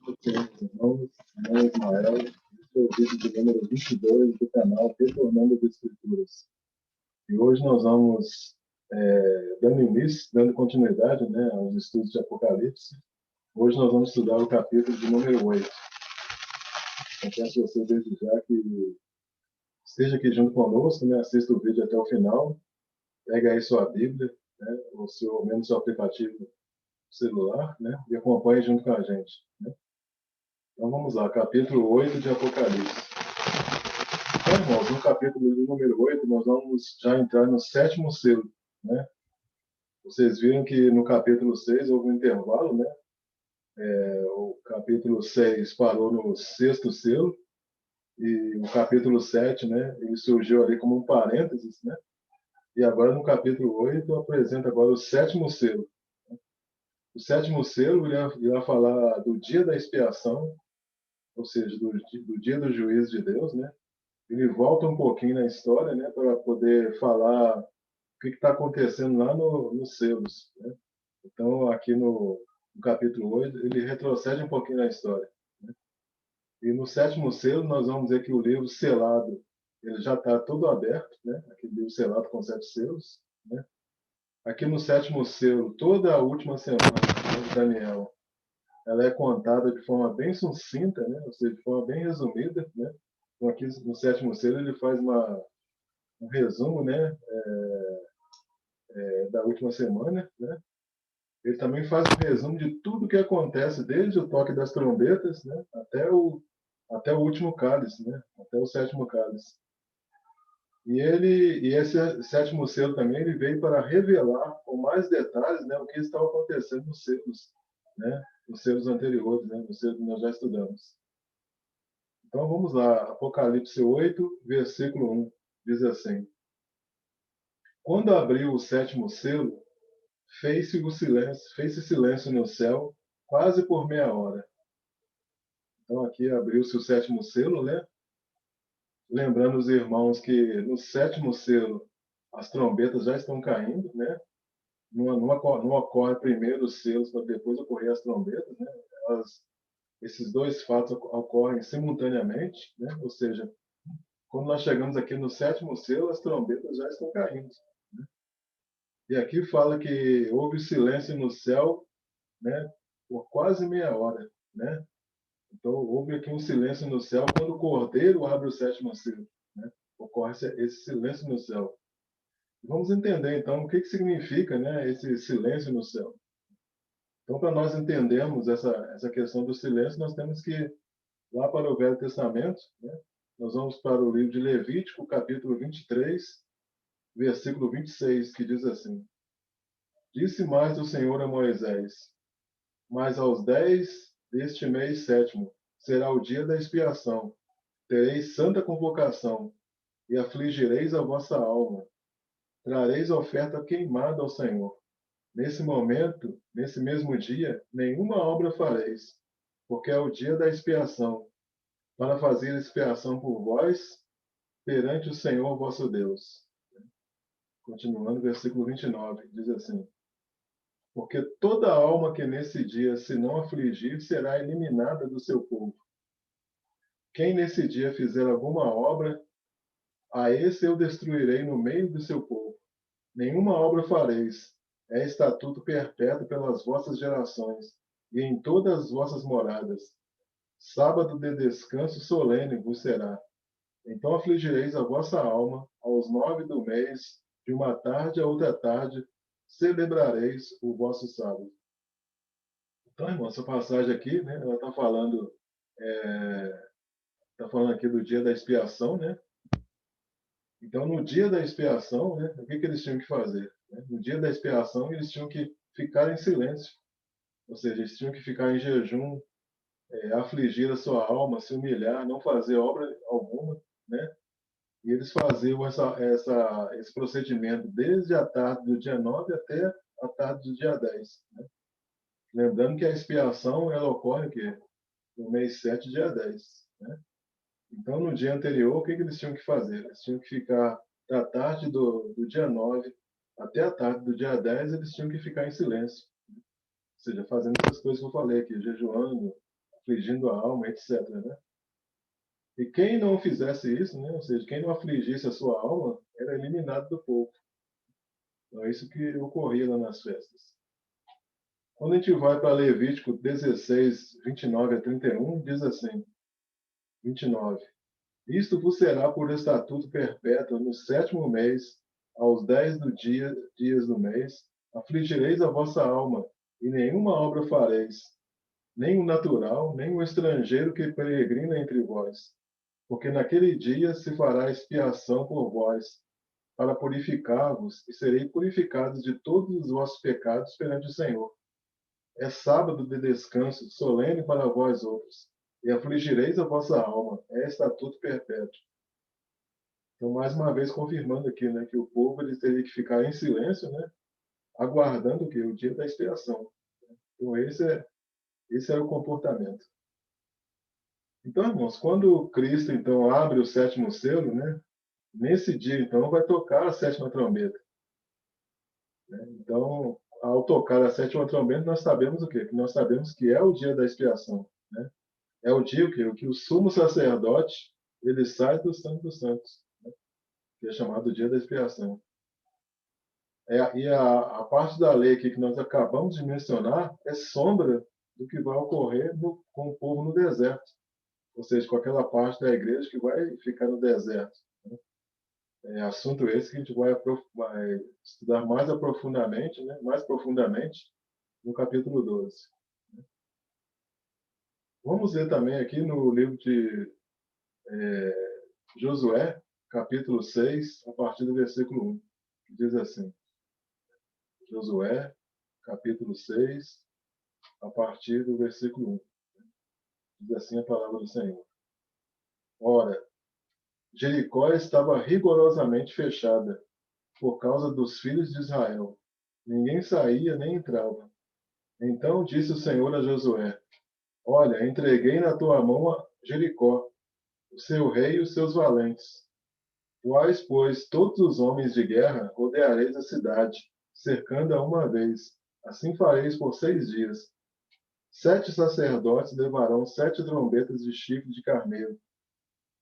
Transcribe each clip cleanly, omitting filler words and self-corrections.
Queridos irmãos, meu nome é Ismael, este é o vídeo de número 22 do canal Retornando às Escrituras. E hoje nós vamos, dando início, dando continuidade, né, aos estudos de Apocalipse. Hoje nós vamos estudar o capítulo de número 8. Eu peço a você desde já que esteja aqui junto conosco, né, assista o vídeo até o final, pega aí sua Bíblia, né, ou mesmo seu aplicativo celular, né, e acompanhe junto com a gente, né. Então vamos lá, capítulo 8 de Apocalipse. Então, irmãos, no capítulo de número 8, nós vamos já entrar no sétimo selo, né? Vocês viram que no capítulo 6 houve um intervalo, né? O capítulo 6 parou no sexto selo, e o capítulo 7, né, ele surgiu ali como um parênteses, né? E agora no capítulo 8 apresenta agora o sétimo selo. O sétimo selo irá falar do dia da expiação, ou seja, do dia do juízo de Deus, né? Ele volta um pouquinho na história, né, para poder falar o que está acontecendo lá nos selos, né? Então, aqui no capítulo 8, ele retrocede um pouquinho na história, né? E no sétimo selo, nós vamos ver que o livro selado ele já está todo aberto, né? Aquele livro selado com 7 selos, né? Aqui no sétimo selo, toda a última semana, né, de Daniel, ela é contada de forma bem sucinta, né? Ou seja, de forma bem resumida, né? Então, aqui no sétimo selo, ele faz um resumo, né, da última semana, né? Ele também faz um resumo de tudo que acontece desde o toque das trombetas, né, até o último cálice, né, até o sétimo cálice. E esse sétimo selo também ele veio para revelar com mais detalhes, né, o que estava acontecendo nos selos, né, nos selos anteriores, né, nos selos que nós já estudamos. Então vamos lá, Apocalipse 8, versículo 1, diz assim: Quando abriu o sétimo selo, fez-se silêncio no céu quase por meia hora. Então aqui abriu-se o sétimo selo, né? Lembrando os irmãos que no sétimo selo as trombetas já estão caindo, né? Não ocorre primeiro os selos para depois ocorrer as trombetas, né? Esses dois fatos ocorrem simultaneamente, né? Ou seja, quando nós chegamos aqui no sétimo selo, as trombetas já estão caindo, né? E aqui fala que houve silêncio no céu, né, por quase meia hora, né? Então houve aqui um silêncio no céu quando o Cordeiro abre o sétimo selo, né? Ocorre esse silêncio no céu. Vamos entender então o que significa, né, esse silêncio no céu. Então, para nós entendermos essa questão do silêncio, nós temos que ir lá para o Velho Testamento, né? Nós vamos para o livro de Levítico, capítulo 23, versículo 26, que diz assim: Disse mais o Senhor a Moisés: Mas aos 10 deste mês sétimo será o dia da expiação. Tereis santa convocação e afligireis a vossa alma. Trareis oferta queimada ao Senhor. Nesse momento, nesse mesmo dia, nenhuma obra fareis, porque é o dia da expiação, para fazer expiação por vós perante o Senhor vosso Deus. Continuando, versículo 29, diz assim: Porque toda alma que nesse dia se não afligir será eliminada do seu povo. Quem nesse dia fizer alguma obra, a esse eu destruirei no meio do seu povo. Nenhuma obra fareis. É estatuto perpétuo pelas vossas gerações, e em todas as vossas moradas. Sábado de descanso solene vos será. Então afligireis a vossa alma, aos 9 do mês, de uma tarde a outra tarde, celebrareis o vosso sábado. Então, irmão, essa passagem aqui, né, ela tá falando aqui do dia da expiação, né? Então, no dia da expiação, né, o que eles tinham que fazer? Né? No dia da expiação, eles tinham que ficar em silêncio, ou seja, eles tinham que ficar em jejum, afligir a sua alma, se humilhar, não fazer obra alguma, né? E eles faziam esse procedimento desde a tarde do dia 9 até a tarde do dia 10. Né? Lembrando que a expiação ela ocorre aqui, no mês 7, dia 10. Né? Então, no dia anterior, o que eles tinham que fazer? Eles tinham que ficar da tarde do dia 9 até a tarde do dia 10, eles tinham que ficar em silêncio. Ou seja, fazendo essas coisas que eu falei aqui, jejuando, afligindo a alma, etc., né? E quem não fizesse isso, né, ou seja, quem não afligisse a sua alma, era eliminado do povo. Então, é isso que ocorria lá nas festas. Quando a gente vai para Levítico 16, 29 a 31, diz assim, 29. Isto vos será por estatuto perpétuo no 7º mês, aos 10 dias do mês, afligireis a vossa alma, e nenhuma obra fareis, nem o natural, nem o estrangeiro que peregrina entre vós. Porque naquele dia se fará expiação por vós, para purificar-vos, e sereis purificados de todos os vossos pecados perante o Senhor. É sábado de descanso, solene para vós outros, e afligireis a vossa alma, é estatuto perpétuo. Então, mais uma vez, confirmando aqui, né, que o povo ele teria que ficar em silêncio, né, aguardando o quê? O dia da expiação. Então, esse é o comportamento. Então, irmãos, quando Cristo, então, abre o 7º selo, né, nesse dia, então, vai tocar a 7ª trombeta. Né? Então, ao tocar a 7ª trombeta, nós sabemos o quê? Que nós sabemos que é o dia da expiação. Né? É o dia que o sumo sacerdote ele sai do Santo dos Santos, né? Que é chamado dia da expiação. E a parte da lei aqui que nós acabamos de mencionar é sombra do que vai ocorrer com o povo no deserto. Ou seja, com aquela parte da igreja que vai ficar no deserto. Né? É assunto esse que a gente vai estudar mais profundamente, no capítulo 12. Vamos ler também aqui no livro de Josué, capítulo 6, a partir do versículo 1, que diz assim: Josué, capítulo 6, a partir do versículo 1. Diz assim a palavra do Senhor. Ora, Jericó estava rigorosamente fechada por causa dos filhos de Israel. Ninguém saía nem entrava. Então disse o Senhor a Josué: Olha, entreguei na tua mão a Jericó, o seu rei e os seus valentes. Quais, pois, todos os homens de guerra rodeareis a cidade, cercando-a uma vez. Assim fareis por 6 dias. 7 sacerdotes levarão 7 trombetas de chifre de carneiro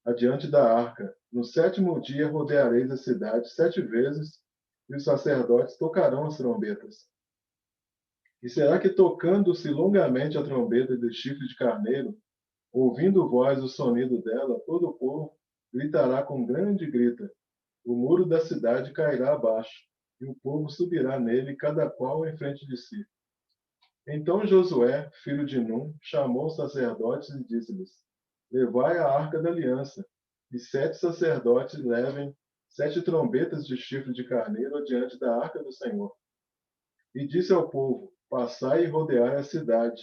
adiante da arca. No 7º dia rodeareis a cidade 7 vezes, e os sacerdotes tocarão as trombetas. E será que, tocando-se longamente a trombeta de chifre de carneiro, ouvindo voz o sonido dela, todo o povo gritará com grande grita. O muro da cidade cairá abaixo, e o povo subirá nele, cada qual em frente de si. Então Josué, filho de Num, chamou os sacerdotes e disse-lhes: Levai a arca da aliança, e 7 sacerdotes levem 7 trombetas de chifre de carneiro adiante da arca do Senhor. E disse ao povo: Passai e rodeai a cidade,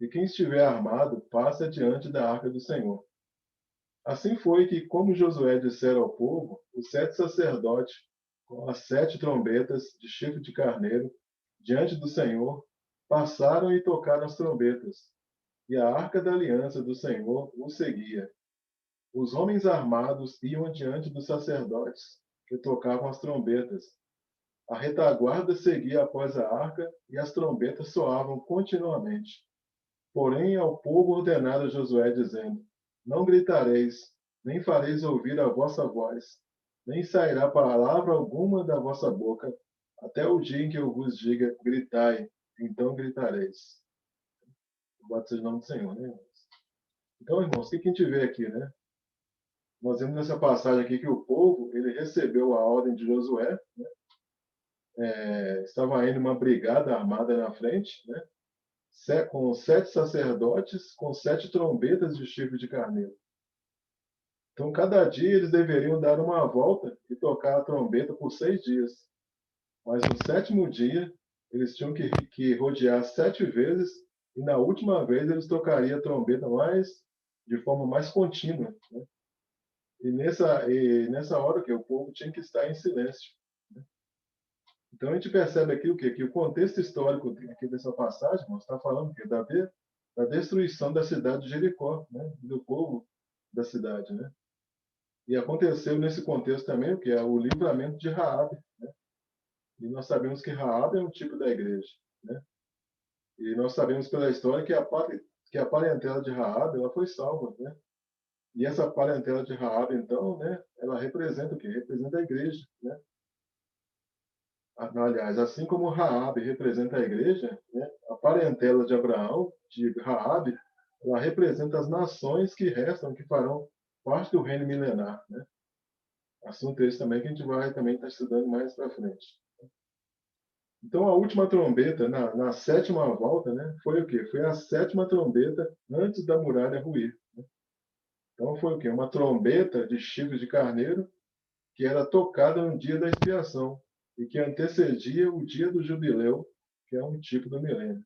e quem estiver armado, passe adiante da arca do Senhor. Assim foi que, como Josué dissera ao povo, os 7 sacerdotes, com as 7 trombetas de chifre de carneiro, diante do Senhor, passaram e tocaram as trombetas, e a arca da aliança do Senhor os seguia. Os homens armados iam diante dos sacerdotes, que tocavam as trombetas. A retaguarda seguia após a arca, e as trombetas soavam continuamente. Porém, ao povo ordenara Josué, dizendo: Não gritareis, nem fareis ouvir a vossa voz, nem sairá palavra alguma da vossa boca, até o dia em que eu vos diga: gritai, então gritareis. Louvado seja o nome do Senhor, né, irmãos? Então, irmãos, o que a gente vê aqui, né? Nós vemos nessa passagem aqui que o povo, ele recebeu a ordem de Josué, né? Estava indo uma brigada armada na frente, né? Com 7 sacerdotes, com 7 trombetas de chifre de carneiro. Então, cada dia eles deveriam dar uma volta e tocar a trombeta por 6 dias. Mas no 7º dia, eles tinham que rodear 7 vezes, e na última vez eles tocariam a trombeta de forma mais contínua. Né? E nessa hora que o povo tinha que estar em silêncio. Né? Então a gente percebe aqui o quê? Que o contexto histórico aqui dessa passagem está falando da destruição da cidade de Jericó, né? Do povo da cidade, né? E aconteceu nesse contexto também o que é o livramento de Raabe, né? E nós sabemos que Raabe é um tipo da igreja, né? E nós sabemos pela história que que a parentela de Raabe, ela foi salva, né? E essa parentela de Raabe, então, né, ela representa o quê? Representa a igreja, né? Aliás, assim como Raabe representa a igreja, né, a parentela de Abraão, de Raabe, ela representa as nações que restam, que farão parte do reino milenar, né? Assunto esse também que a gente vai também estar estudando mais para frente. Então, a última trombeta, na sétima volta, né, foi o quê? Foi a sétima trombeta antes da muralha ruir. Né? Então, foi o quê? Uma trombeta de chifre de carneiro que era tocada no dia da expiação e que antecedia o dia do jubileu, que é um tipo do milênio.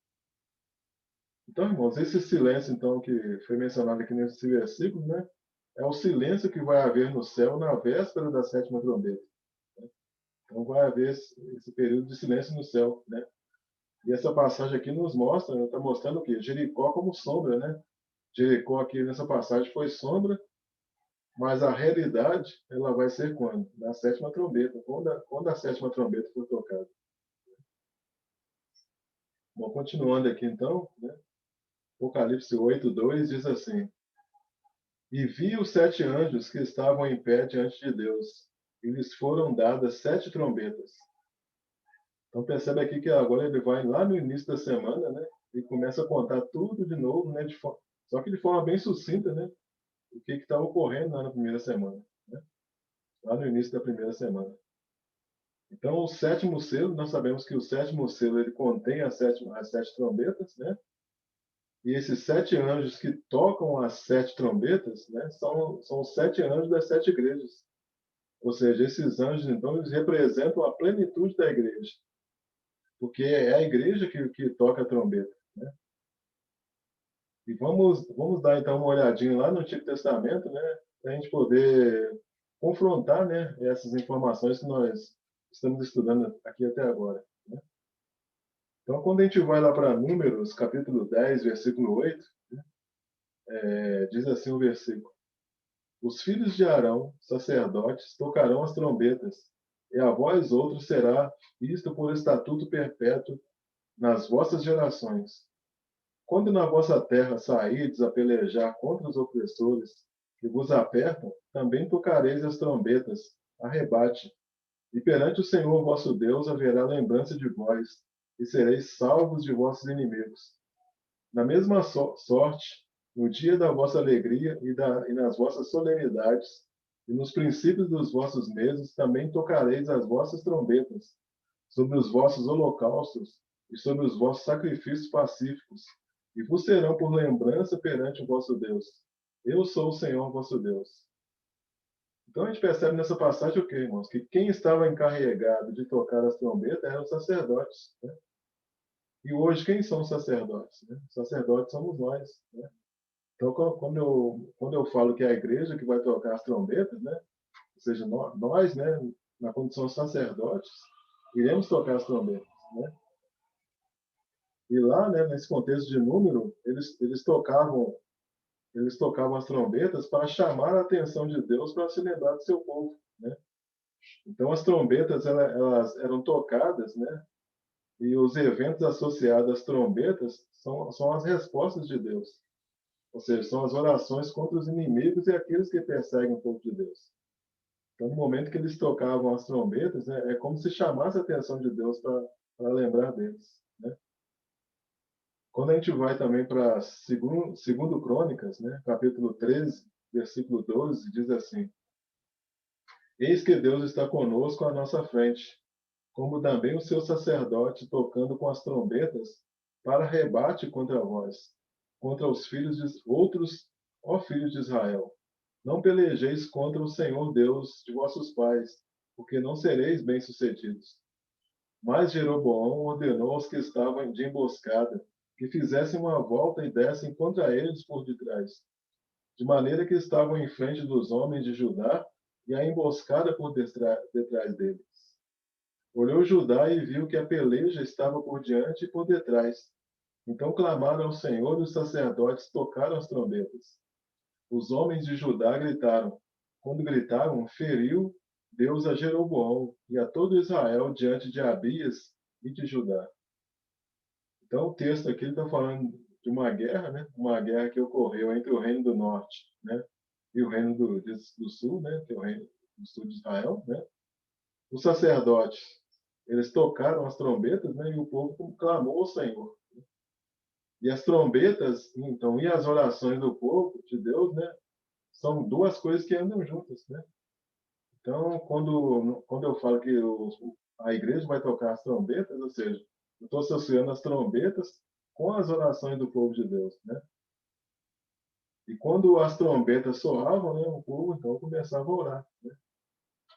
Então, irmãos, esse silêncio, então, que foi mencionado aqui nesse versículo, né, é o silêncio que vai haver no céu na véspera da sétima trombeta. Né? Então, vai haver esse período de silêncio no céu, né? E essa passagem aqui nos mostra, está mostrando o quê? Jericó como sombra, né? Jericó aqui nessa passagem foi sombra, mas a realidade ela vai ser quando? Na sétima trombeta, quando a sétima trombeta for tocada. Bom, continuando aqui então, né? Apocalipse 8:2 diz assim: E vi os 7 anjos que estavam em pé diante de Deus, e lhes foram dadas 7 trombetas. Então percebe aqui que agora ele vai lá no início da semana, né? E começa a contar tudo de novo, né? Só que de forma bem sucinta, né? O que estava ocorrendo lá na primeira semana, né? Lá no início da primeira semana. Então, o sétimo selo, nós sabemos que o sétimo selo ele contém as 7 trombetas, né? E esses 7 anjos que tocam as 7 trombetas, né? São os 7 anjos das 7 igrejas. Ou seja, esses anjos, então, eles representam a plenitude da igreja. Porque é a igreja que toca a trombeta, né? E vamos dar então uma olhadinha lá no Antigo Testamento, né, para a gente poder confrontar, né, essas informações que nós estamos estudando aqui até agora. Né? Então, quando a gente vai lá para Números, capítulo 10, versículo 8, né, diz assim o versículo: Os filhos de Arão, sacerdotes, tocarão as trombetas, e a vós outros será isto por estatuto perpétuo nas vossas gerações. Quando na vossa terra sairdes a pelejar contra os opressores que vos apertam, também tocareis as trombetas, a rebate. E perante o Senhor vosso Deus haverá lembrança de vós, e sereis salvos de vossos inimigos. Na mesma sorte, no dia da vossa alegria e nas vossas solenidades, e nos princípios dos vossos meses, também tocareis as vossas trombetas, sobre os vossos holocaustos e sobre os vossos sacrifícios pacíficos, e vos serão por lembrança perante o vosso Deus. Eu sou o Senhor vosso Deus. Então a gente percebe nessa passagem o quê, irmãos? Que quem estava encarregado de tocar as trombetas eram os sacerdotes. Né? E hoje quem são os sacerdotes? Né? Os sacerdotes somos nós. Né? Então quando eu falo que é a igreja que vai tocar as trombetas, né? Ou seja, nós, né, na condição de sacerdotes, iremos tocar as trombetas. Né? E lá, né, nesse contexto de número, eles tocavam as trombetas para chamar a atenção de Deus para se lembrar do seu povo, né? Então as trombetas elas eram tocadas, né? E os eventos associados às trombetas são as respostas de Deus. Ou seja, são as orações contra os inimigos e aqueles que perseguem o povo de Deus. Então, no momento que eles tocavam as trombetas, né, é como se chamasse a atenção de Deus para lembrar deles, né? Quando a gente vai também para segundo Crônicas, né, capítulo 13, versículo 12, diz assim: Eis que Deus está conosco à nossa frente, como também o seu sacerdote tocando com as trombetas para rebate contra vós, contra os filhos de outros, ó filhos de Israel. Não pelejeis contra o Senhor Deus de vossos pais, porque não sereis bem-sucedidos. Mas Jeroboão ordenou aos que estavam de emboscada que fizessem uma volta e dessem contra eles por detrás, de maneira que estavam em frente dos homens de Judá e a emboscada por detrás deles. Olhou Judá e viu que a peleja estava por diante e por detrás. Então clamaram ao Senhor e os sacerdotes tocaram as trombetas. Os homens de Judá gritaram. Quando gritaram, feriu Deus a Jeroboão e a todo Israel diante de Abias e de Judá. Então o texto aqui está falando de uma guerra, né? Uma guerra que ocorreu entre o Reino do Norte, né? E o Reino do Sul, né? Que é o Reino do Sul de Israel, né? Os sacerdotes, eles tocaram as trombetas, né? E o povo clamou ao Senhor. E as trombetas, então, e as orações do povo, de Deus, né? São duas coisas que andam juntas, né? Então, quando eu falo que a igreja vai tocar as trombetas, ou seja, eu estou associando as trombetas com as orações do povo de Deus, né? E quando as trombetas soavam, né, o povo então começava a orar, né?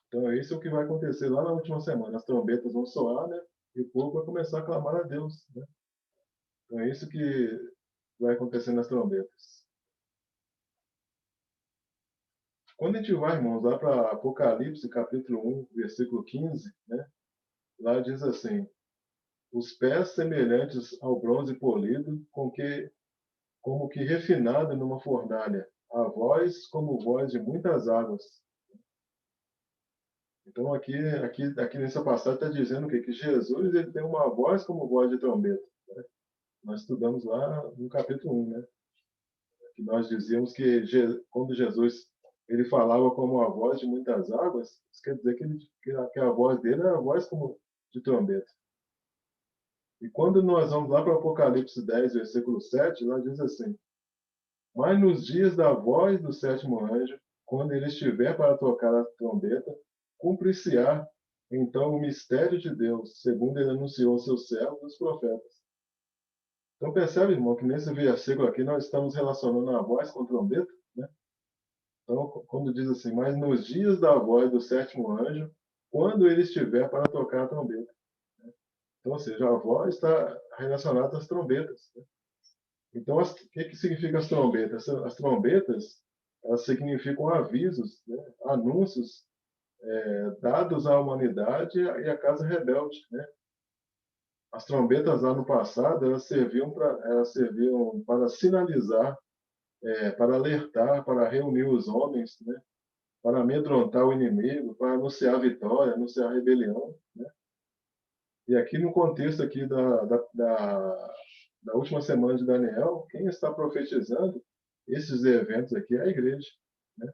Então, é isso que vai acontecer lá na última semana. As trombetas vão soar, né? E o povo vai começar a clamar a Deus, né? Então, é isso que vai acontecer nas trombetas. Quando a gente vai, irmãos, lá para Apocalipse, capítulo 1, versículo 15, né? Lá diz assim: os pés semelhantes ao bronze polido, como que refinado numa fornalha, a voz como voz de muitas águas. Então, aqui nessa passagem está dizendo o quê? Que Jesus ele tem uma voz como voz de trombeta, né? Nós estudamos lá no capítulo 1, né? Que nós dizíamos que quando Jesus ele falava como a voz de muitas águas, isso quer dizer que a voz dele era a voz como de trombeta. E quando nós vamos lá para o Apocalipse 10, versículo 7, lá diz assim: mas nos dias da voz do sétimo anjo, quando ele estiver para tocar a trombeta, cumprir-se-á então o mistério de Deus, segundo ele anunciou aos seus servos, os profetas. Então percebe, irmão, que nesse versículo aqui nós estamos relacionando a voz com a trombeta, né? Então, quando diz assim, mas nos dias da voz do sétimo anjo, quando ele estiver para tocar a trombeta. Então, ou seja, a voz está relacionada às trombetas, né? Então, o que significa as trombetas? As trombetas, elas significam avisos, né? Anúncios dados à humanidade e à casa rebelde, né? As trombetas lá no passado, elas serviam para sinalizar, para alertar, para reunir os homens, né? Para amedrontar o inimigo, para anunciar a vitória, anunciar a rebelião, né? E aqui no contexto aqui da última semana de Daniel, quem está profetizando esses eventos aqui é a igreja, né?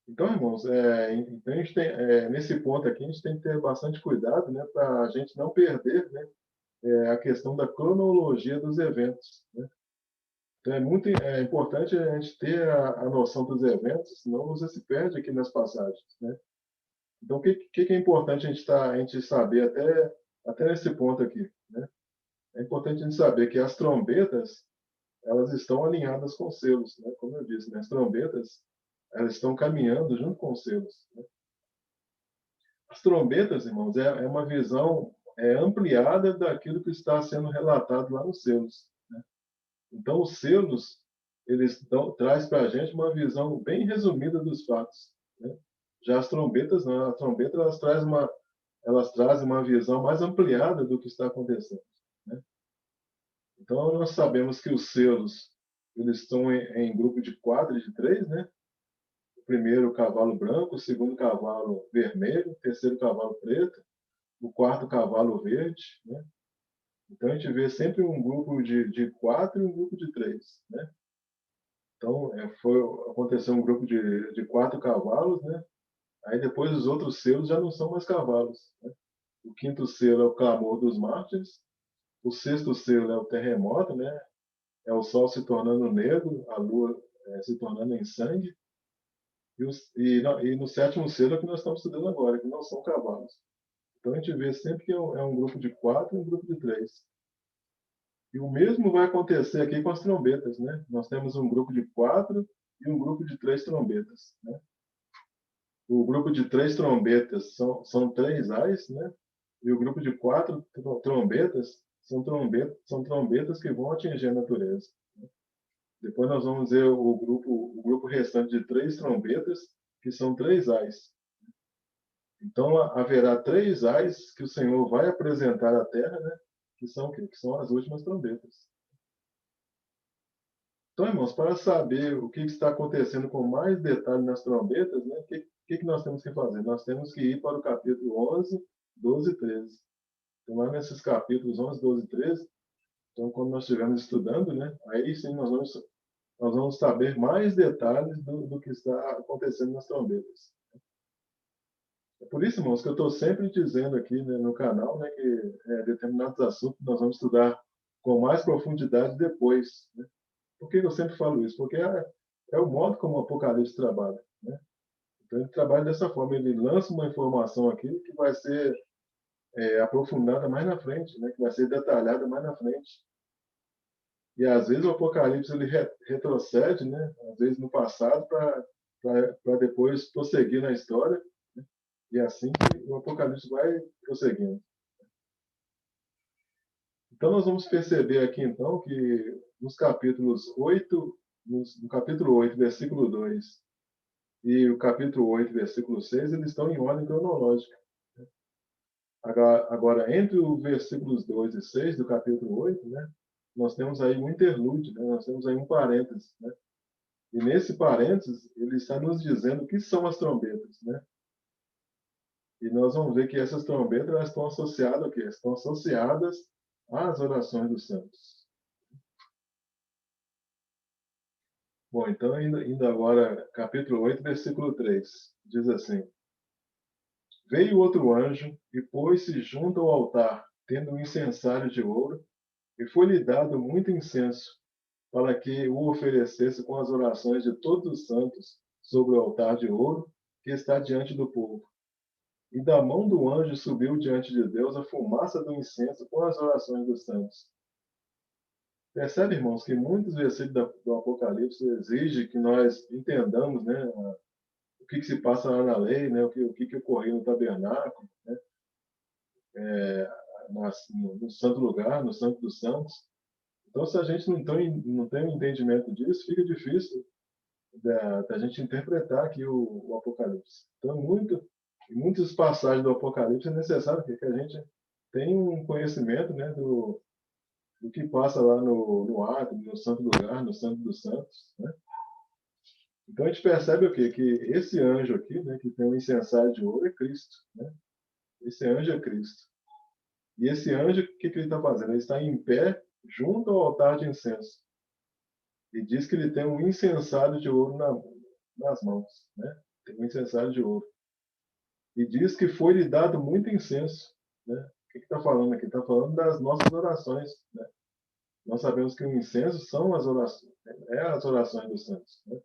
Então, irmãos, então a gente tem, nesse ponto aqui, a gente tem que ter bastante cuidado, né, para a gente não perder, né, a questão da cronologia dos eventos, né? Então, é muito importante a gente ter a noção dos eventos, senão você se perde aqui nas passagens, né? Então, o que é importante a gente saber até nesse ponto aqui, né? É importante a gente saber que as trombetas, elas estão alinhadas com os selos, né? Como eu disse, né? As trombetas, elas estão caminhando junto com os selos, né? As trombetas, irmãos, é uma visão ampliada daquilo que está sendo relatado lá nos selos, né? Então, os selos, eles traz para a gente uma visão bem resumida dos fatos, né? Já as trombetas, não. As trombetas, elas trazem uma visão mais ampliada do que está acontecendo, né? Então, nós sabemos que os selos, eles estão em grupo de 4 e de 3, né? O primeiro cavalo branco, o segundo cavalo vermelho, o terceiro cavalo preto, o quarto cavalo verde, né? Então a gente vê sempre um grupo de 4 e um grupo de 3, né? Então aconteceu um grupo de 4 cavalos, né? Aí depois os outros selos já não são mais cavalos, né? O quinto selo é o clamor dos mártires, o sexto selo é o terremoto, né? É o sol se tornando negro, a lua se tornando em sangue, e no sétimo selo é o que nós estamos estudando agora, que não são cavalos. Então a gente vê sempre que é um grupo de 4 e um grupo de 3. E o mesmo vai acontecer aqui com as trombetas, né? Nós temos um grupo de 4 e um grupo de 3 trombetas, né? O grupo de 3 trombetas são 3 ais, né? E o grupo de 4 trombetas são trombetas que vão atingir a natureza, né? Depois nós vamos ver o grupo restante de 3 trombetas, que são 3 ais. Então haverá 3 ais que o Senhor vai apresentar à terra, né? Que são as últimas trombetas. Então, irmãos, para saber o que está acontecendo com mais detalhe nas trombetas, né, o que nós temos que fazer? Nós temos que ir para o capítulo 11, 12 e 13. Então, lá nesses capítulos 11, 12 e 13, Então, quando nós estivermos estudando, né, aí sim nós vamos saber mais detalhes do que está acontecendo nas trombetas. É por isso, irmãos, que eu estou sempre dizendo aqui, né, no canal, né, que determinados assuntos nós vamos estudar com mais profundidade depois. Né? Por que eu sempre falo isso? Porque é o modo como o Apocalipse trabalha. Né? Então, ele trabalha dessa forma. Ele lança uma informação aqui que vai ser aprofundada mais na frente, né? Que vai ser detalhada mais na frente. E às vezes o Apocalipse ele retrocede, né? Às vezes no passado para depois prosseguir na história. Né? E é assim que o Apocalipse vai prosseguindo. Então nós vamos perceber aqui então que nos capítulos 8, no capítulo 8, versículo 2 e o capítulo 8, versículo 6, eles estão em ordem cronológica. Agora, entre os versículos 2 e 6 do capítulo 8, né, nós temos aí um interlúdio, né, nós temos aí um parênteses. Né, e nesse parênteses, ele está nos dizendo o que são as trombetas. Né, e nós vamos ver que essas trombetas elas estão associadas ao quê? Estão associadas às orações dos santos. Bom, então, indo agora, capítulo 8, versículo 3, diz assim: Veio outro anjo e pôs-se junto ao altar, tendo um incensário de ouro, e foi-lhe dado muito incenso, para que o oferecesse com as orações de todos os santos sobre o altar de ouro que está diante do povo. E da mão do anjo subiu diante de Deus a fumaça do incenso com as orações dos santos. Percebe, irmãos, que muitos versículos do Apocalipse exigem que nós entendamos, né, o que se passa lá na lei, né, o que ocorreu no tabernáculo, né, no santo lugar, no santo dos santos. Então, se a gente não tem um entendimento disso, fica difícil da gente interpretar aqui o Apocalipse. Então, muitas passagens do Apocalipse é necessário que a gente tenha um conhecimento, né, do que passa lá no átrio, no santo lugar, no santo dos santos. Né? Então, a gente percebe o quê? Que esse anjo aqui, né, que tem um incensário de ouro, é Cristo. Né? Esse anjo é Cristo. E esse anjo, o que ele está fazendo? Ele está em pé junto ao altar de incenso. E diz que ele tem um incensário de ouro nas mãos. Né? Tem um incensário de ouro. E diz que foi-lhe dado muito incenso. Né? O que está falando aqui? Está falando das nossas orações. Né? Nós sabemos que o incenso são as orações, as orações dos santos. Né?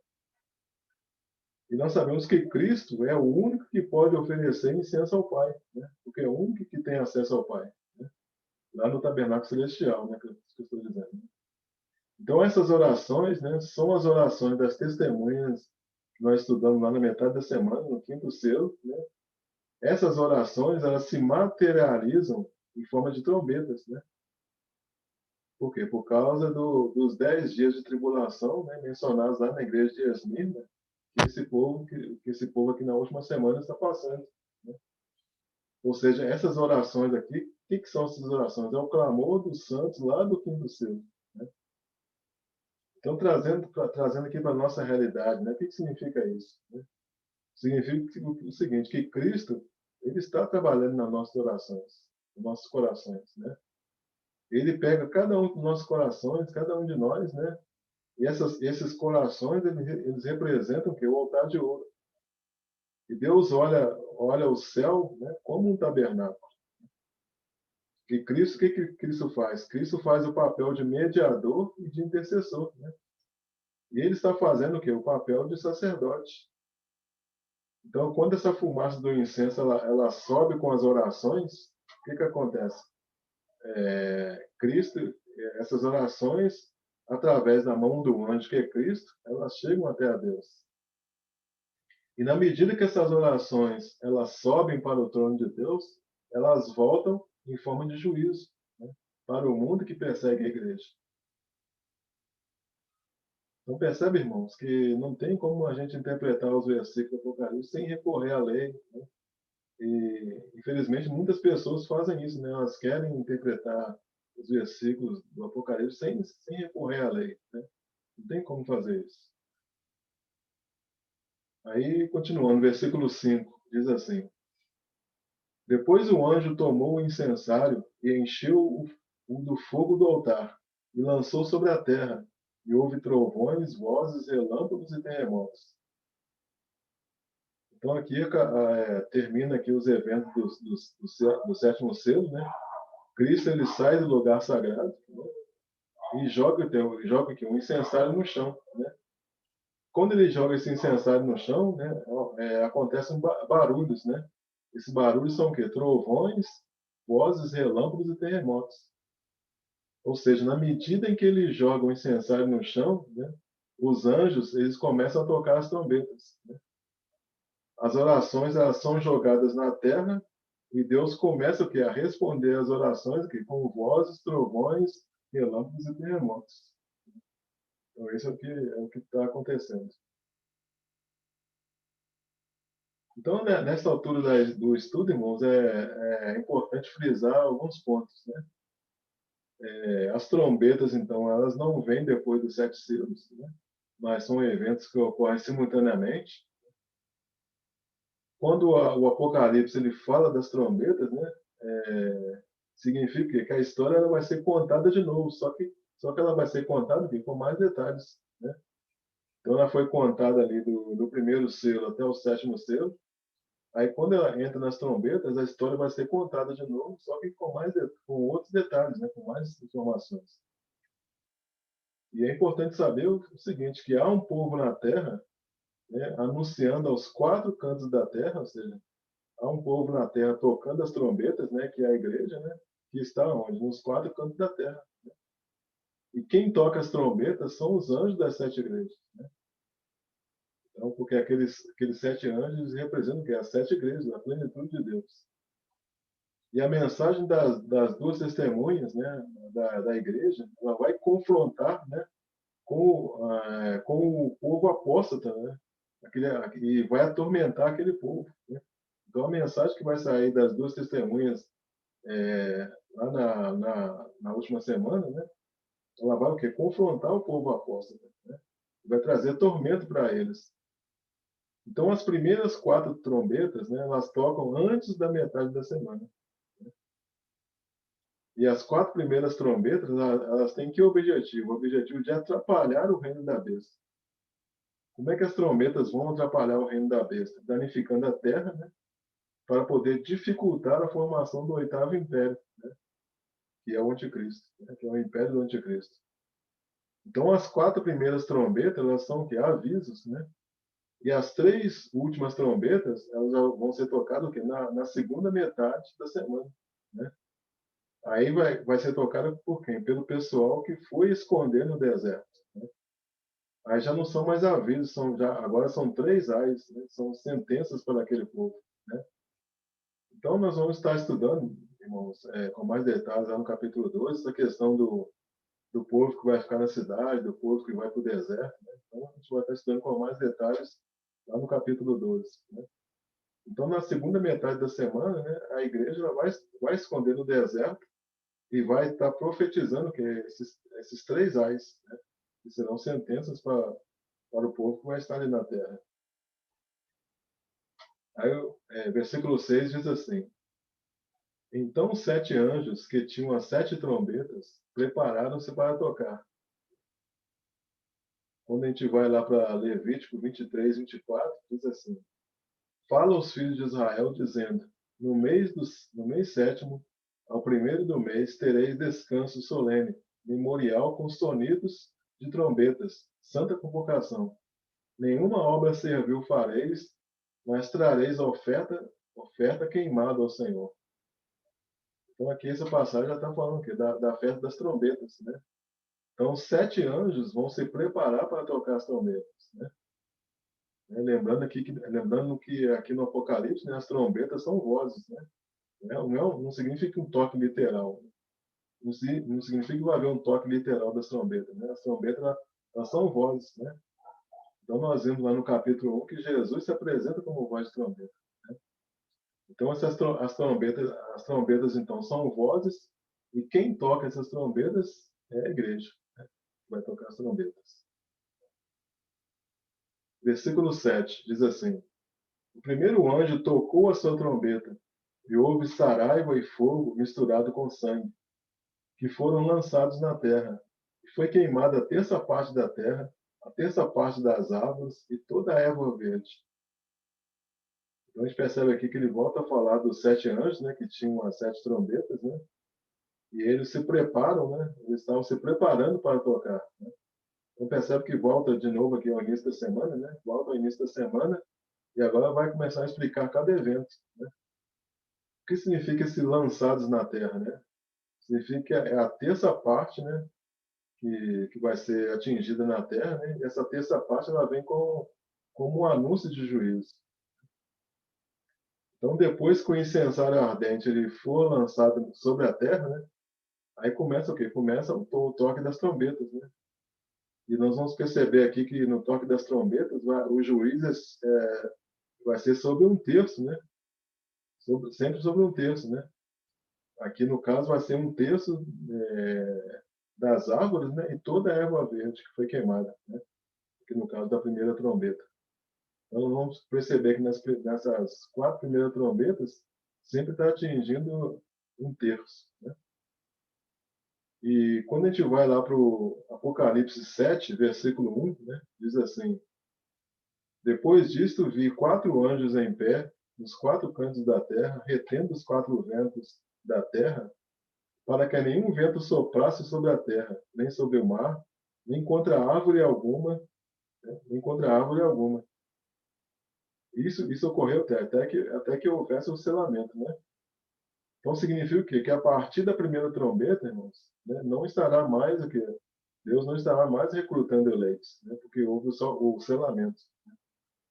E nós sabemos que Cristo é o único que pode oferecer incenso ao Pai, né? Porque é o único que tem acesso ao Pai. Né? Lá no tabernáculo celestial, né? Que eu estou dizendo. Então, essas orações, né, são as orações das testemunhas que nós estudamos lá na metade da semana, no quinto selo. Né? Essas orações, elas se materializam em forma de trombetas. Né? Por quê? Por causa dos 10 dias de tribulação, né, mencionados lá na igreja de Esmirna, que esse povo aqui na última semana está passando. Né? Ou seja, essas orações aqui, o que são essas orações? É o clamor dos santos lá do quinto selo. Né? Então, trazendo aqui para a nossa realidade, né? O que significa isso? Né? Significa o seguinte, que Cristo ele está trabalhando nas nossas orações, nos nossos corações. Né? Ele pega cada um dos nossos corações, cada um de nós, né? E esses corações, eles representam o quê? O altar de ouro. E Deus olha o céu, né, como um tabernáculo. E Cristo, o que Cristo faz? Cristo faz o papel de mediador e de intercessor. Né? E ele está fazendo o quê? O papel de sacerdote. Então, quando essa fumaça do incenso ela sobe com as orações, o que acontece? Cristo, essas orações, através da mão do anjo que é Cristo, elas chegam até a Deus. E na medida que essas orações elas sobem para o trono de Deus, elas voltam em forma de juízo, né, para o mundo que persegue a igreja. Então percebe, irmãos, que não tem como a gente interpretar os versículos do Apocalipse sem recorrer à lei. Né? E, infelizmente, muitas pessoas fazem isso, né? Elas querem interpretar os versículos do Apocalipse sem recorrer à lei. Né? Não tem como fazer isso. Aí, continuando, versículo 5, diz assim: Depois o anjo tomou o incensário e encheu o do fogo do altar, e lançou sobre a terra, e houve trovões, vozes, relâmpagos e terremotos. Então aqui termina aqui os eventos do sétimo selo, né? Cristo ele sai do lugar sagrado, né? E joga aqui um incensário no chão, né? Quando ele joga esse incensário no chão, né, acontecem barulhos, né? Esses barulhos são o quê? Trovões, vozes, relâmpagos e terremotos. Ou seja, na medida em que ele joga o incensário no chão, né, os anjos eles começam a tocar as trombetas, né? As orações elas são jogadas na terra e Deus começa o quê? A responder às orações aqui, com vozes, trovões, relâmpagos e terremotos. Então, isso é o que está acontecendo. Então, né, nessa altura do estudo, irmãos, é importante frisar alguns pontos, né? As trombetas, então, elas não vêm depois dos 7 selos, né? Mas são eventos que ocorrem simultaneamente. Quando o Apocalipse ele fala das trombetas, né? Significa que a história ela vai ser contada de novo, só que ela vai ser contada aqui, com mais detalhes, né? Então, ela foi contada ali do primeiro selo até o sétimo selo. Aí, quando ela entra nas trombetas, a história vai ser contada de novo, só que com outros detalhes, né? Com mais informações. E é importante saber o seguinte, que há um povo na Terra, né, anunciando aos 4 cantos da Terra, ou seja, há um povo na Terra tocando as trombetas, né, que é a igreja, né, que está onde? Nos 4 cantos da Terra. E quem toca as trombetas são os anjos das 7 igrejas. Né? Então, porque aqueles 7 anjos representam que as 7 igrejas, a plenitude de Deus. E a mensagem das duas testemunhas, né, da igreja, ela vai confrontar, né, com o povo apóstata, né, e vai atormentar aquele povo. Né? Então a mensagem que vai sair das duas testemunhas lá na última semana, né, ela vai o quê? Confrontar o povo apóstata, né? Vai trazer tormento para eles. Então as primeiras 4 trombetas, né, elas tocam antes da metade da semana. E as 4 primeiras trombetas, elas têm que objetivo? O objetivo de atrapalhar o reino da besta. Como é que as trombetas vão atrapalhar o reino da besta? Danificando a terra, né? Para poder dificultar a formação do 8º império, né? Que é o anticristo, né? Que é o império do anticristo. Então, as 4 primeiras trombetas, elas são o quê? Avisos, né? E as 3 últimas trombetas, elas vão ser tocadas o quê? Na segunda metade da semana, né? Aí vai ser tocada por quem? Pelo pessoal que foi esconder no deserto. Né? Aí já não são mais avisos, agora são 3 ais, né? São sentenças para aquele povo. Né? Então nós vamos estar estudando, irmãos, com mais detalhes lá no capítulo 2, essa questão do povo que vai ficar na cidade, do povo que vai para o deserto. Né? Então a gente vai estar estudando com mais detalhes lá no capítulo 12. Né? Então na segunda metade da semana, né, a igreja vai esconder no deserto e vai estar profetizando que esses 3 ais, né, que serão sentenças para o povo que vai estar ali na terra. Aí, versículo 6 diz assim: Então os 7 anjos que tinham as 7 trombetas prepararam-se para tocar. Quando a gente vai lá para Levítico 23, 24, diz assim: Fala aos filhos de Israel, dizendo: no mês sétimo, ao primeiro do mês, tereis descanso solene, memorial com sonidos de trombetas, santa convocação. Nenhuma obra servil fareis, mas trareis oferta queimada ao Senhor. Então aqui essa passagem já está falando que da festa das trombetas, né? Então 7 anjos vão se preparar para tocar as trombetas, né? Lembrando que aqui no Apocalipse, né, as trombetas são vozes, né? Não significa um toque literal. Não significa que vai haver um toque literal das trombetas, né? As trombetas elas são vozes, né? Então nós vimos lá no capítulo 1 que Jesus se apresenta como voz de trombeta. Né? Então as trombetas então são vozes e quem toca essas trombetas é a igreja, né? Que vai tocar as trombetas. Versículo 7 diz assim: O primeiro anjo tocou a sua trombeta e houve saraiva e fogo misturado com sangue, que foram lançados na terra, Foi queimada a terça parte da terra, a terça parte das árvores e toda a erva verde. Então a gente percebe aqui que ele volta a falar dos 7 anjos, né, que tinham as 7 trombetas, né, e eles se preparam, né, eles estavam se preparando para tocar. Né. Então percebe que volta de novo aqui ao início da semana, né, volta ao início da semana e agora vai começar a explicar cada evento. Né. O que significa esse lançados na terra? Né? Significa que é a terça parte, né, que vai ser atingida na terra, né, e essa terça parte ela vem como um anúncio de juízo. Então, depois que o incensário ardente ele for lançado sobre a terra, né, aí começa o quê? Começa o toque das trombetas, né? E nós vamos perceber aqui que no toque das trombetas, o juiz vai ser sobre um terço, né? Sempre sobre um terço, né? Aqui no caso vai ser um terço das árvores, né? E toda a erva verde que foi queimada, né? Aqui no caso da primeira trombeta. Então vamos perceber que nessas 4 primeiras trombetas sempre está atingindo um terço, né? E quando a gente vai lá para o Apocalipse 7, versículo 1, né, diz assim: Depois disto vi 4 anjos em pé, nos 4 cantos da terra, retendo os 4 ventos da terra, para que nenhum vento soprasse sobre a terra, nem sobre o mar, nem contra árvore alguma, né, nem contra árvore alguma. Isso ocorreu até que houvesse o selamento, né? Então significa o quê? Que a partir da primeira trombeta, irmãos, né, não estará mais o quê? Deus não estará mais recrutando eleitos, né? Porque houve só o selamento.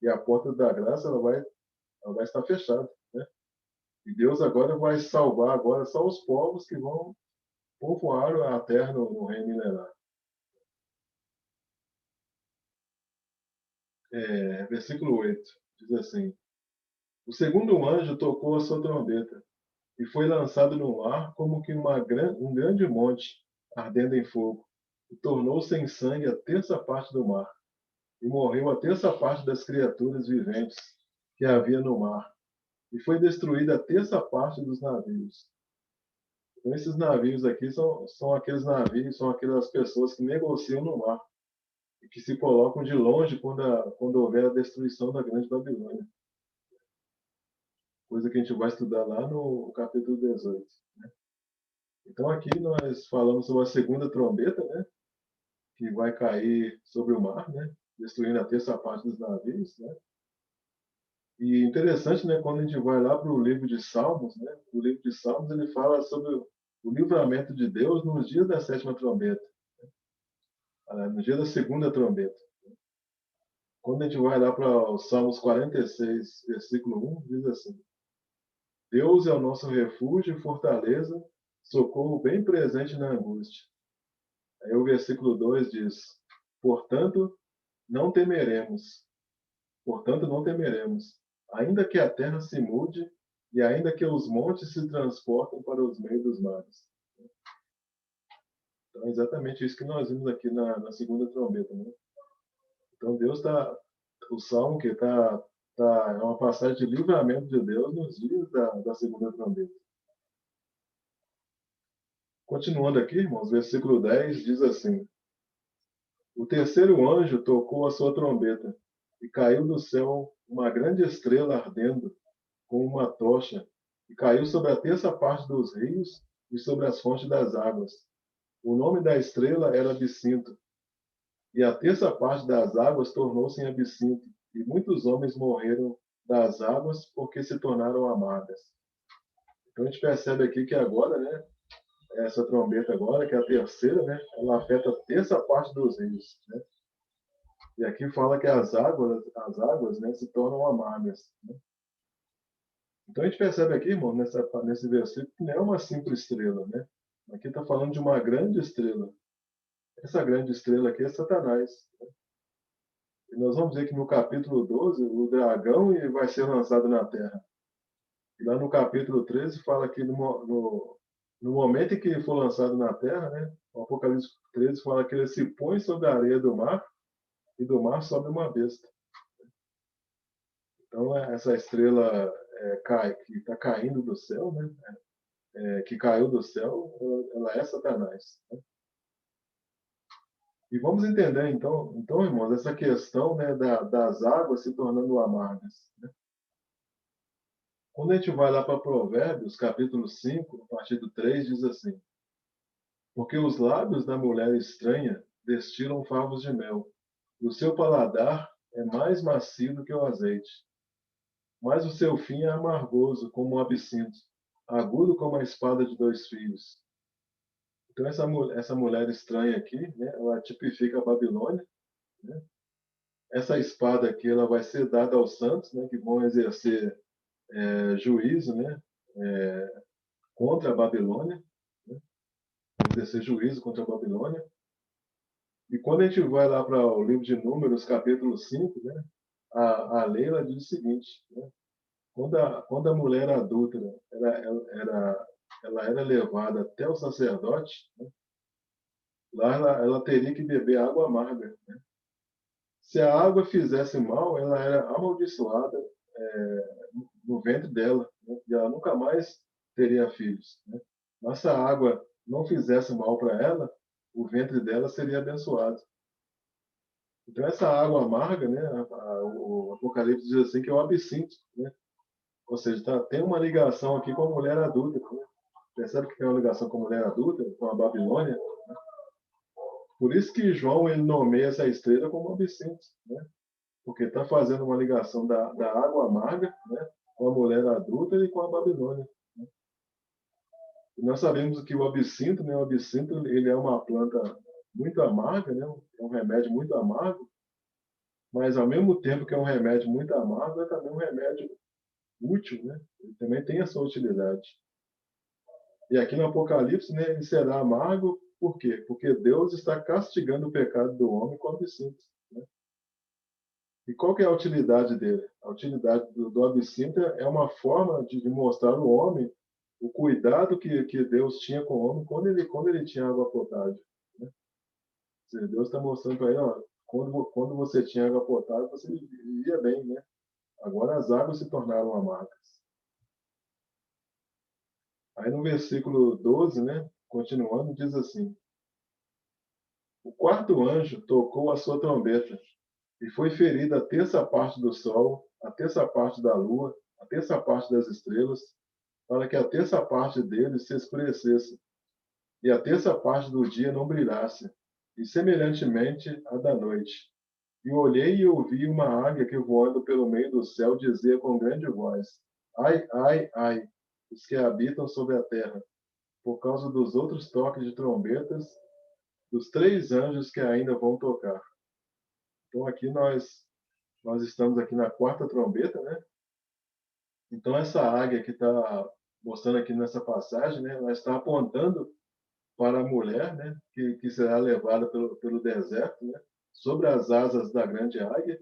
E a porta da graça ela vai estar fechada. Né? E Deus agora vai salvar agora só os povos que vão povoar a terra no reino milenar. Versículo 8 diz assim: O segundo anjo tocou a sua trombeta e foi lançado no ar como que um grande monte ardendo em fogo, e tornou-se em sangue a terça parte do mar, e morreu a terça parte das criaturas viventes que havia no mar, e foi destruída a terça parte dos navios. Então, esses navios aqui são aqueles navios, são aquelas pessoas que negociam no mar e que se colocam de longe quando houver a destruição da Grande Babilônia. Coisa que a gente vai estudar lá no capítulo 18. Né? Então, aqui nós falamos sobre a segunda trombeta, né? Que vai cair sobre o mar, né? Destruindo a terça parte dos navios. Né? E interessante, né? Quando a gente vai lá para o livro de Salmos, né? O livro de Salmos ele fala sobre o livramento de Deus nos dias da sétima trombeta, no dia da segunda trombeta. Quando a gente vai lá para o Salmos 46, versículo 1, diz assim: Deus é o nosso refúgio e fortaleza, socorro bem presente na angústia. Aí o versículo 2 diz: Portanto, não temeremos. Portanto, não temeremos, ainda que a terra se mude e ainda que os montes se transportem para os meios dos mares. Então, é exatamente isso que nós vimos aqui na segunda trombeta. Né? Então, Deus está. O salmo que é uma passagem de livramento de Deus nos dias da segunda trombeta. Continuando aqui, irmãos, versículo 10 diz assim: O terceiro anjo tocou a sua trombeta, e caiu do céu uma grande estrela ardendo, com uma tocha, e caiu sobre a terça parte dos rios e sobre as fontes das águas. O nome da estrela era Absinto, e a terça parte das águas tornou-se em absinto, e muitos homens morreram das águas porque se tornaram amargas. Então a gente percebe aqui que agora, né, essa trombeta agora, que é a terceira, né, ela afeta a terça parte dos rios, né? E aqui fala que as águas, né, se tornam amargas. Né? Então a gente percebe aqui, irmão, nesse versículo, que não é uma simples estrela, né? Aqui está falando de uma grande estrela. Essa grande estrela aqui é Satanás. Né? E nós vamos ver que no capítulo 12, o dragão ele vai ser lançado na terra. E lá no capítulo 13 fala que no momento em que ele for lançado na terra, né, o Apocalipse 13 fala que ele se põe sobre a areia do mar e do mar sobe uma besta. Então, essa estrela que está caindo do céu, né, que caiu do céu, ela é Satanás. Né? E vamos entender, então, irmãos, essa questão, né, das águas se tornando amargas. Quando a gente vai lá para Provérbios, capítulo 5, a partir do 3, diz assim: Porque os lábios da mulher estranha destilam favos de mel, e o seu paladar é mais macio do que o azeite. Mas o seu fim é amargoso, como um absinto, agudo como a espada de dois fios. Então, essa mulher estranha aqui, né, ela tipifica a Babilônia. Né? Essa espada aqui ela vai ser dada aos santos, né, que vão exercer juízo, né, contra a Babilônia, né, exercer juízo contra a Babilônia. E quando a gente vai lá para o livro de Números, capítulo 5, né, a lei ela diz o seguinte: né, quando a mulher adúltera ela era levada até o sacerdote, né, lá ela teria que beber água amarga. Né? Se a água fizesse mal, ela era amaldiçoada no ventre dela, né? E ela nunca mais teria filhos. Né? Mas se a água não fizesse mal para ela, o ventre dela seria abençoado. Então essa água amarga, né, o Apocalipse diz assim que é o absinto, né? Ou seja, tem uma ligação aqui com a mulher adulta. Né? Percebe que tem uma ligação com a mulher adulta, com a Babilônia? Por isso que João ele nomeia essa estrela como absinto, né? Porque está fazendo uma ligação da água amarga, né, com a mulher adulta e com a Babilônia. Né? E nós sabemos que o absinto, né, o absinto ele é uma planta muito amarga, né, é um remédio muito amargo, mas ao mesmo tempo que é um remédio muito amargo, é também um remédio útil, né? Ele também tem a sua utilidade. E aqui no Apocalipse, né, ele será amargo, por quê? Porque Deus está castigando o pecado do homem com o absinto. Né? E qual que é a utilidade dele? A utilidade do absinto é uma forma de mostrar ao homem o cuidado que Deus tinha com o homem quando ele tinha água potável. Né? Seja, Deus está mostrando para ele, ó, quando você tinha água potável, você vivia bem, né? Agora as águas se tornaram amargas. Aí no versículo 12, né, continuando, diz assim: O quarto anjo tocou a sua trombeta, e foi ferida a terça parte do sol, a terça parte da lua, a terça parte das estrelas, para que a terça parte deles se escurecesse, e a terça parte do dia não brilhasse, e semelhantemente a da noite. E olhei e ouvi uma águia que voando pelo meio do céu dizia com grande voz: Ai, ai, ai, os que habitam sobre a terra, por causa dos outros toques de trombetas dos três anjos que ainda vão tocar. Então aqui nós estamos aqui na quarta trombeta, né? Então essa águia que está mostrando aqui nessa passagem, né? Ela está apontando para a mulher, né? Que será levada pelo deserto, né? Sobre as asas da grande águia.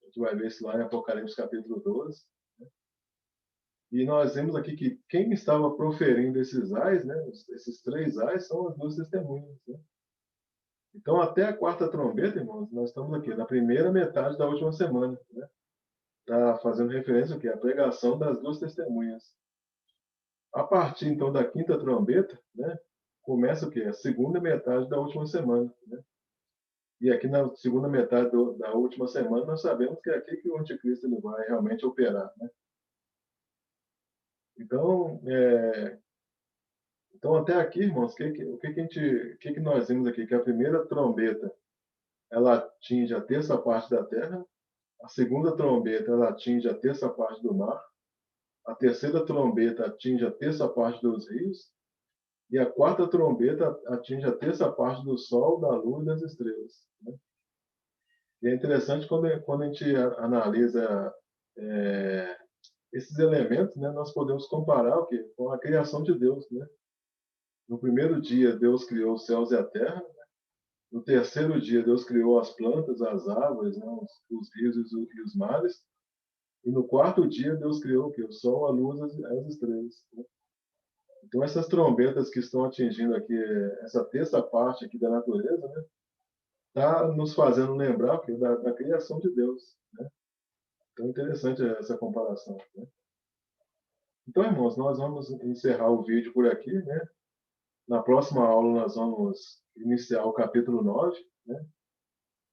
A gente vai ver isso lá em Apocalipse capítulo 12. E nós vemos aqui que quem estava proferindo esses ais, né? Esses três ais são as duas testemunhas, né? Então, até a quarta trombeta, irmãos, nós estamos aqui na primeira metade da última semana. Né? Está fazendo referência ao quê? A pregação das duas testemunhas. A partir, então, da quinta trombeta, né, começa o quê? A segunda metade da última semana. Né? E aqui na segunda metade da última semana, nós sabemos que é aqui que o anticristo ele vai realmente operar. Né? Então, então, até aqui, irmãos, o que nós vimos aqui? Que a primeira trombeta ela atinge a terça parte da terra. A segunda trombeta ela atinge a terça parte do mar. A terceira trombeta atinge a terça parte dos rios. E a quarta trombeta atinge a terça parte do sol, da lua e das estrelas. Né? E é interessante quando a gente analisa esses elementos, né, nós podemos comparar o quê? Com a criação de Deus. Né? No primeiro dia, Deus criou os céus e a terra. No terceiro dia, Deus criou as plantas, as árvores, né, os rios e os mares. E no quarto dia, Deus criou o quê? O sol, a luz e as estrelas. Né? Então, essas trombetas que estão atingindo aqui, essa terça parte aqui da natureza, né? Está nos fazendo lembrar quê? Da criação de Deus. Né? Então, interessante essa comparação. Né? Então, irmãos, nós vamos encerrar o vídeo por aqui, né? Na próxima aula nós vamos iniciar o capítulo 9, né?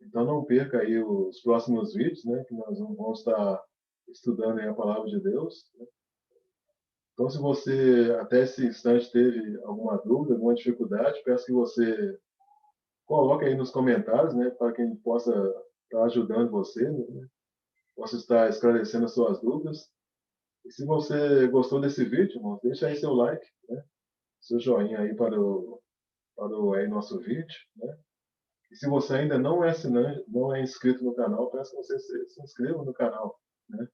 Então não perca aí os próximos vídeos, né? Que nós vamos estar estudando aí a palavra de Deus, né? Então, se você até esse instante teve alguma dúvida, alguma dificuldade, peço que você coloque aí nos comentários, né? Para que a gente possa estar ajudando você, né? Possa estar esclarecendo as suas dúvidas. E se você gostou desse vídeo, irmão, deixa aí seu like, né? Seu joinha aí para o aí nosso vídeo, né? E se você ainda não é assinante, não é inscrito no canal, peço que você se inscreva no canal, né?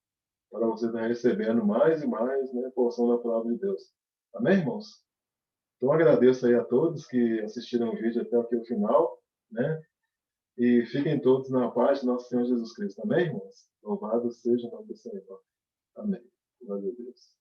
Para você estar recebendo mais e mais, né, porção da palavra de Deus. Amém, irmãos? Então agradeço aí a todos que assistiram o vídeo até aqui o final, né? E fiquem todos na paz de nosso Senhor Jesus Cristo. Amém, irmãos? Louvado seja o nome do Senhor. Amém. Glória a Deus.